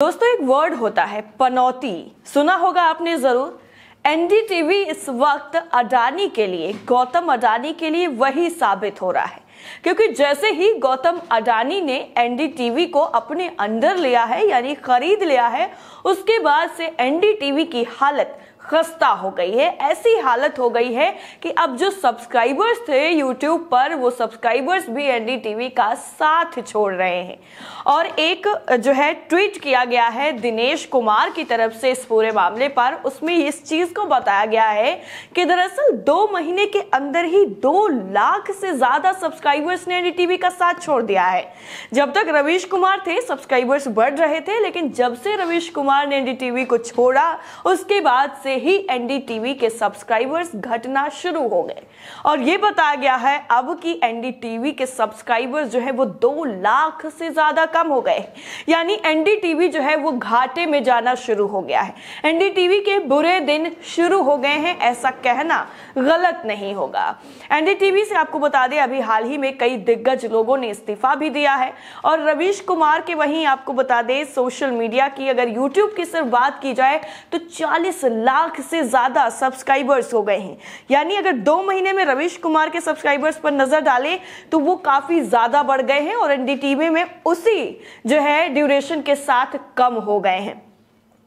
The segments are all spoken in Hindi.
दोस्तों एक वर्ड होता है पनौती, सुना होगा आपने जरूर। एनडीटीवी इस वक्त अडानी के लिए, गौतम अडानी के लिए वही साबित हो रहा है, क्योंकि जैसे ही गौतम अडानी ने एनडीटीवी को अपने अंडर लिया है यानी खरीद लिया है, उसके बाद से एनडीटीवी की हालत खस्ता हो गई है। ऐसी हालत हो गई है कि अब जो सब्सक्राइबर्स थे यूट्यूब पर, वो सब्सक्राइबर्स भी एनडीटीवी का साथ छोड़ रहे हैं। और एक जो है ट्वीट किया गया है दिनेश कुमार की तरफ से इस पूरे मामले पर, उसमें इस चीज को बताया गया है कि दरअसल 2 महीने के अंदर ही 2 लाख से ज्यादा सब्सक्राइबर्स ने एनडीटीवी का साथ छोड़ दिया है। जब तक रवीश कुमार थे सब्सक्राइबर्स बढ़ रहे थे, लेकिन जब से रवीश कुमार ने एनडीटीवी को छोड़ा उसके बाद से ही एनडीटीवी के सब्सक्राइबर्स घटना शुरू हो गए। और यह बताया गया है अब कि एनडीटीवी के सब्सक्राइबर्स जो है वो 2 लाख से ज्यादा कम हो गए, यानी एनडीटीवी जो है वो घाटे में जाना शुरू हो गया है। एनडीटीवी के बुरे दिन शुरू हो गए हैं, ऐसा कहना गलत नहीं होगा। एनडीटीवी से आपको बता दें अभी हाल ही में कई दिग्गज लोगों ने इस्तीफा भी दिया है। और रवीश कुमार के वहीं आपको बता दें सोशल मीडिया की अगर यूट्यूब की सिर्फ बात की जाए तो 40 लाख से ज्यादा सब्सक्राइबर्स हो गए हैं। यानी अगर 2 महीने में रवीश कुमार के सब्सक्राइबर्स पर नजर डालें तो वो काफी ज्यादा बढ़ गए हैं और एनडीटीवी में उसी जो है ड्यूरेशन के साथ कम हो गए हैं।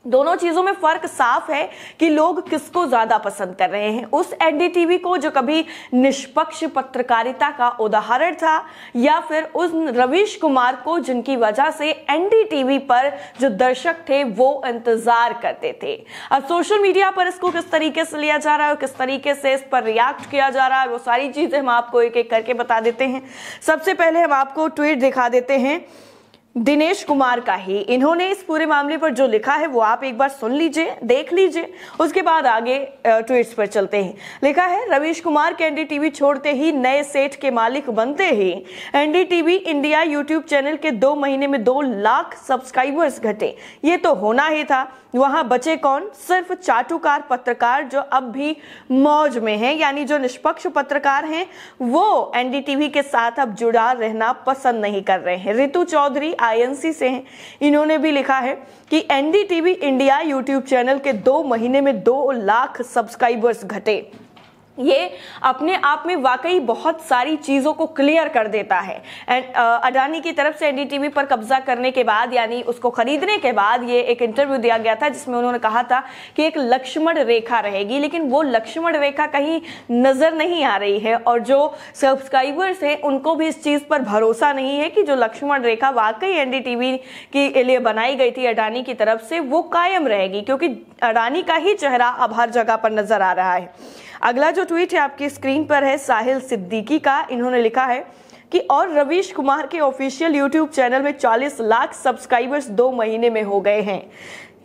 दोनों चीजों में फर्क साफ है कि लोग किसको ज्यादा पसंद कर रहे हैं, उस एनडीटीवी को जो कभी निष्पक्ष पत्रकारिता का उदाहरण था, या फिर उस रवीश कुमार को जिनकी वजह से एनडीटीवी पर जो दर्शक थे वो इंतजार करते थे। अब सोशल मीडिया पर इसको किस तरीके से लिया जा रहा है और किस तरीके से इस पर रिएक्ट किया जा रहा है, वो सारी चीजें हम आपको एक एक करके बता देते हैं। सबसे पहले हम आपको ट्वीट दिखा देते हैं दिनेश कुमार का ही। इन्होंने इस पूरे मामले पर जो लिखा है वो आप एक बार सुन लीजिए, देख लीजिए, उसके बाद आगे ट्वीट्स पर चलते हैं। लिखा है रवीश कुमार के एनडीटीवी छोड़ते ही नए सेठ के मालिक बनते ही एनडीटीवी इंडिया यूट्यूब चैनल के 2 महीने में 2 लाख सब्सक्राइबर्स घटे। ये तो होना ही था। वहां बचे कौन? सिर्फ चाटुकार पत्रकार जो अब भी मौज में हैं, यानी जो निष्पक्ष पत्रकार हैं वो एनडीटीवी के साथ अब जुड़ा रहना पसंद नहीं कर रहे हैं। ऋतु चौधरी आईएनसी से हैं, इन्होंने भी लिखा है कि एनडीटीवी इंडिया यूट्यूब चैनल के 2 महीने में 2 लाख सब्सक्राइबर्स घटे। ये अपने आप में वाकई बहुत सारी चीजों को क्लियर कर देता है। अडानी की तरफ से एनडीटीवी पर कब्जा करने के बाद, यानी उसको खरीदने के बाद, ये एक इंटरव्यू दिया गया था जिसमें उन्होंने कहा था कि एक लक्ष्मण रेखा रहेगी, लेकिन वो लक्ष्मण रेखा कहीं नजर नहीं आ रही है। और जो सब्सक्राइबर्स हैं उनको भी इस चीज पर भरोसा नहीं है कि जो लक्ष्मण रेखा वाकई एनडीटीवी के लिए बनाई गई थी अडानी की तरफ से वो कायम रहेगी, क्योंकि अडानी का ही चेहरा अब हर जगह पर नजर आ रहा है। अगला जो ट्वीट है आपकी स्क्रीन पर है साहिल सिद्दीकी का। इन्होंने लिखा है कि और रवीश कुमार के ऑफिशियल यूट्यूब चैनल में 40 लाख सब्सक्राइबर्स 2 महीने में हो गए हैं।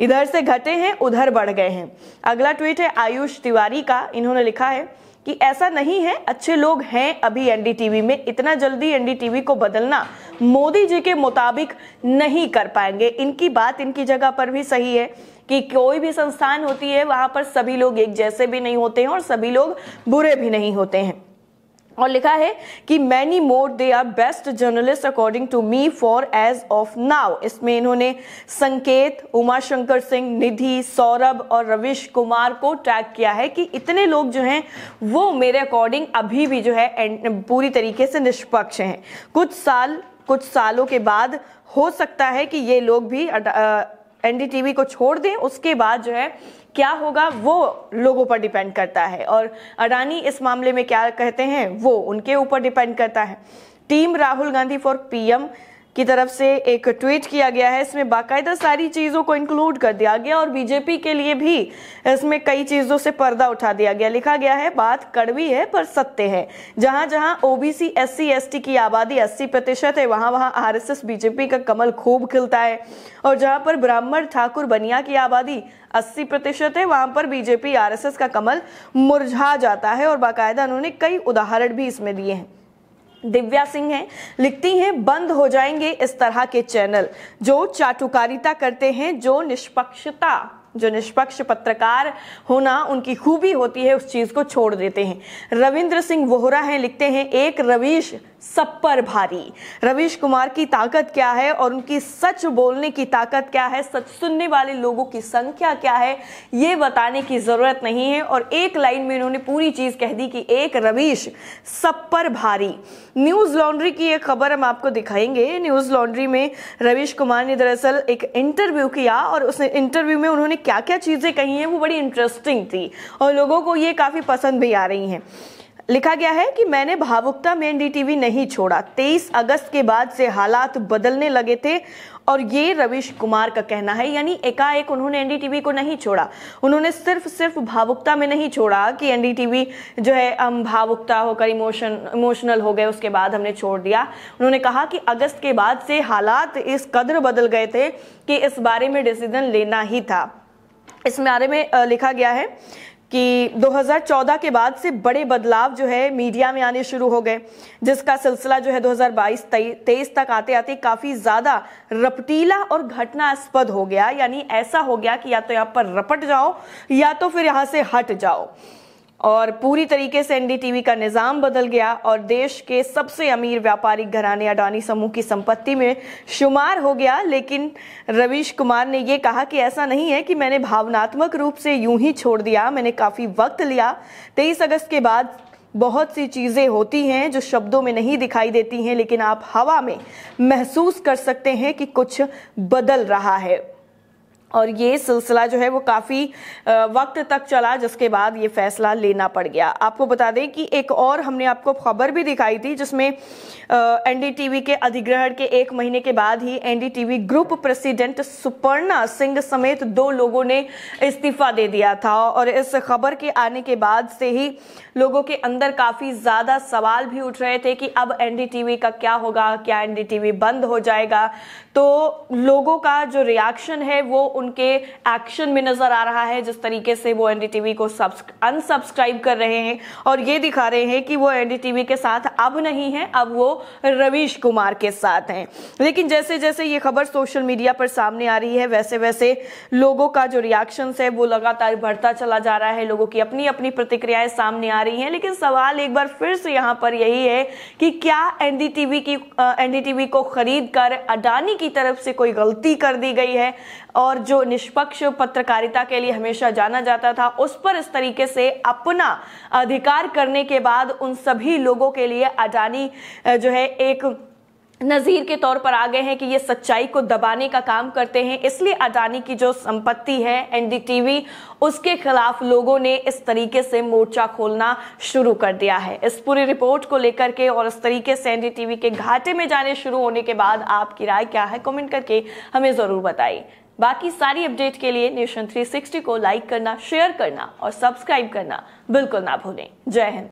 इधर से घटे हैं उधर बढ़ गए हैं। अगला ट्वीट है आयुष तिवारी का। इन्होंने लिखा है कि ऐसा नहीं है, अच्छे लोग हैं अभी एनडीटीवी में, इतना जल्दी एनडीटीवी को बदलना मोदी जी के मुताबिक नहीं कर पाएंगे। इनकी बात इनकी जगह पर भी सही है कि कोई भी संस्थान होती है वहां पर सभी लोग एक जैसे भी नहीं होते हैं और सभी लोग बुरे भी नहीं होते हैं। और लिखा है कि many more they are best journalist according to me for as of now. इसमें इन्होंने संकेत, उमाशंकर सिंह, निधि, सौरभ और रवीश कुमार को टैग किया है कि इतने लोग जो हैं वो मेरे अकॉर्डिंग अभी भी जो है पूरी तरीके से निष्पक्ष हैं। कुछ सालों के बाद हो सकता है कि ये लोग भी एनडीटीवी को छोड़ दें, उसके बाद जो है क्या होगा वो लोगों पर डिपेंड करता है। और अडानी इस मामले में क्या कहते हैं वो उनके ऊपर डिपेंड करता है। Team Rahul Gandhi for PM की तरफ से एक ट्वीट किया गया है, इसमें बाकायदा सारी चीजों को इंक्लूड कर दिया गया और बीजेपी के लिए भी इसमें कई चीजों से पर्दा उठा दिया गया। लिखा गया है बात कड़वी है पर सत्य है, जहां जहां ओबीसी एससी एसटी की आबादी 80% है वहां वहां आरएसएस बीजेपी का कमल खूब खिलता है, और जहां पर ब्राह्मण ठाकुर बनिया की आबादी 80% है वहां पर बीजेपी आरएसएस का कमल मुरझा जाता है। और बाकायदा उन्होंने कई उदाहरण भी इसमें दिए हैं। दिव्या सिंह हैं, लिखती हैं बंद हो जाएंगे इस तरह के चैनल जो चाटुकारिता करते हैं, जो निष्पक्ष पत्रकार होना उनकी खूबी होती है उस चीज को छोड़ देते हैं। रविंद्र सिंह वोहरा हैं, लिखते हैं एक रवीश सब पर भारी। रवीश कुमार की ताकत क्या है और उनकी सच बोलने की ताकत क्या है, सच सुनने वाले लोगों की संख्या क्या है, ये बताने की जरूरत नहीं है। और एक लाइन में इन्होंने पूरी चीज कह दी कि एक रवीश सब पर भारी। न्यूज लॉन्ड्री की एक खबर हम आपको दिखाएंगे। न्यूज लॉन्ड्री में रवीश कुमार ने दरअसल एक इंटरव्यू किया और उस इंटरव्यू में उन्होंने क्या क्या चीजें कही हैं वो बड़ी इंटरेस्टिंग थी और लोगों को ये काफी पसंद भी आ रही हैं। लिखा गया है कि मैंने भावुकता में एनडीटीवी नहीं छोड़ा, 23 अगस्त के बाद से हालात बदलने लगे थे। और ये रवीश कुमार का कहना है, यानी एकाएक उन्होंने एनडीटीवी को नहीं छोड़ा। उन्होंने सिर्फ भावुकता में नहीं छोड़ा कि एनडीटीवी जो है हम भावुकता होकर इमोशनल हो गए उसके बाद हमने छोड़ दिया। उन्होंने कहा कि अगस्त के बाद से हालात इस कदर बदल गए थे कि इस बारे में डिसीजन लेना ही था। इस बारे में लिखा गया है कि 2014 के बाद से बड़े बदलाव जो है मीडिया में आने शुरू हो गए, जिसका सिलसिला जो है 2022-23 तक आते आते काफी ज्यादा रपटीला और घटनास्पद हो गया। यानी ऐसा हो गया कि या तो यहाँ पर रपट जाओ या तो फिर यहाँ से हट जाओ। और पूरी तरीके से एनडीटीवी का निजाम बदल गया और देश के सबसे अमीर व्यापारिक घराने अडानी समूह की संपत्ति में शुमार हो गया। लेकिन रवीश कुमार ने यह कहा कि ऐसा नहीं है कि मैंने भावनात्मक रूप से यूं ही छोड़ दिया, मैंने काफी वक्त लिया। 23 अगस्त के बाद बहुत सी चीजें होती हैं जो शब्दों में नहीं दिखाई देती हैं, लेकिन आप हवा में महसूस कर सकते हैं कि कुछ बदल रहा है। और ये सिलसिला जो है वो काफी वक्त तक चला, जिसके बाद ये फैसला लेना पड़ गया। आपको बता दें कि एक और हमने आपको खबर भी दिखाई थी जिसमें एनडीटीवी के अधिग्रहण के 1 महीने के बाद ही NDTV group president Suparna Singh समेत 2 लोगों ने इस्तीफा दे दिया था। और इस खबर के आने के बाद से ही लोगों के अंदर काफी ज्यादा सवाल भी उठ रहे थे कि अब एनडीटीवी का क्या होगा, क्या एनडीटीवी बंद हो जाएगा। तो लोगों का जो रिएक्शन है वो उनके एक्शन में नजर आ रहा है, जिस तरीके से वो एनडीटीवी को अनसब्सक्राइब कर रहे हैं और ये दिखा रहे हैं कि वो एनडीटीवी के साथ अब नहीं है, अब वो रवीश कुमार के साथ हैं। लेकिन जैसे जैसे ये खबर सोशल मीडिया पर सामने आ रही है वैसे वैसे लोगों का जो रिएक्शन है वो लगातार बढ़ता चला जा रहा है। लोगों की अपनी अपनी प्रतिक्रियाएं सामने आ रही हैं। लेकिन सवाल एक बार फिर से यहाँ पर यही है कि क्या एनडीटीवी को खरीद कर अडानी की तरफ से कोई गलती कर दी गई है और जो निष्पक्ष पत्रकारिता के लिए हमेशा जाना जाता था उस पर इस तरीके से अपना अधिकार करने के बाद उन सभी लोगों के लिए अडानी जो है एक नजीर के तौर पर आ गए हैं कि ये सच्चाई को दबाने का काम करते हैं। इसलिए अडानी की जो संपत्ति है एनडीटीवी, उसके खिलाफ लोगों ने इस तरीके से मोर्चा खोलना शुरू कर दिया है। इस पूरी रिपोर्ट को लेकर के और इस तरीके से एनडीटीवी के घाटे में जाने शुरू होने के बाद आपकी राय क्या है, कमेंट करके हमें जरूर बताइए। बाकी सारी अपडेट के लिए नेशन 360 को लाइक करना, शेयर करना और सब्सक्राइब करना बिल्कुल ना भूलें। जय हिंद।